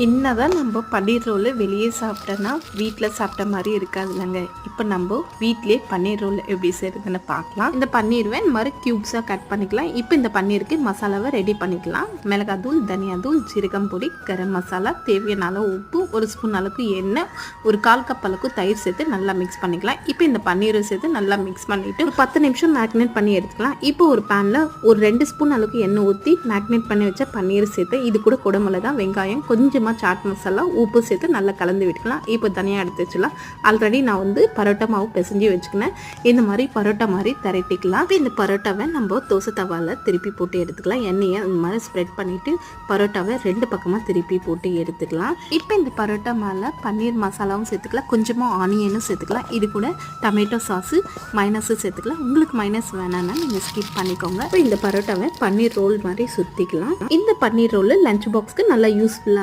என்னதான் நம்ம பன்னீர் ரோல் வெளியே சாப்பிட்டோன்னா வீட்டில் சாப்பிட்ட மாதிரி இருக்காது இல்லைங்க. இப்போ நம்ம வீட்டிலே பன்னீர் ரோல் எப்படி செய்யறதுன்னு பார்க்கலாம். இந்த பன்னீர்வை இந்த மாதிரி கியூப்ஸாக கட் பண்ணிக்கலாம். இப்போ இந்த பன்னீருக்கு மசாலாவை ரெடி பண்ணிக்கலாம். மிளகாத்தூள், தனியாத்தூள், ஜீரகம் பொடி, கரம் மசாலா, தேவையான அளவு உப்பு, ஒரு ஸ்பூன் அளவுக்கு எண்ணெய், ஒரு 1/4 கப் அளவுக்கு தயிர் சேர்த்து நல்லா மிக்ஸ் பண்ணிக்கலாம். இப்போ இந்த பன்னீரை சேர்த்து நல்லா மிக்ஸ் பண்ணிவிட்டு ஒரு 10 நிமிஷம் மேக்னேட் பண்ணி எடுத்துக்கலாம். இப்போ ஒரு பேனில் ஒரு 2 ஸ்பூன் அளவுக்கு எண்ணெய் ஊற்றி மேக்னேட் பண்ணி வச்ச பன்னீர் சேர்த்து இது கூட குடமிளகா, வெங்காயம், கொஞ்சமாக சாட் மசாலா, உப்பு சேர்த்து நல்லா கலந்து விட்டுக்கலாம். இப்போ தனியாக எடுத்து வச்சுக்கலாம். ஆல்ரெடி நான் பரோட்டா மாவு பிசைஞ்சு வச்சுக்கினேன். இந்த மாதிரி பரோட்டா மாதிரி திரட்டிக்கலாம். இந்த பரோட்டாவை நம்ம தோசை தவாவில் திருப்பி போட்டு எடுத்துக்கலாம். எண்ணெயை இந்த மாதிரி ஸ்ப்ரெட் பண்ணிவிட்டு பரோட்டாவை 2 பக்கமாக திருப்பி போட்டு எடுத்துக்கலாம். இப்போ இந்த பரோட்டா மேலே பன்னீர் மசாலாவும் சேர்த்துக்கலாம். கொஞ்சமாக ஆனியனும் சேர்த்துக்கலாம். இது கூட டொமேட்டோ சாஸு, மைனஸும் சேர்த்துக்கலாம். உங்களுக்கு மைனஸ் வேணான்னா நீங்கள் ஸ்கிப் பண்ணிக்கோங்க. இப்போ இந்த பரோட்டாவை பன்னீர் ரோல் மாதிரி சுற்றிக்கலாம். இந்த பன்னீர் ரோல் லஞ்ச் பாக்ஸ்க்கு நல்லா யூஸ்ஃபுல்லாக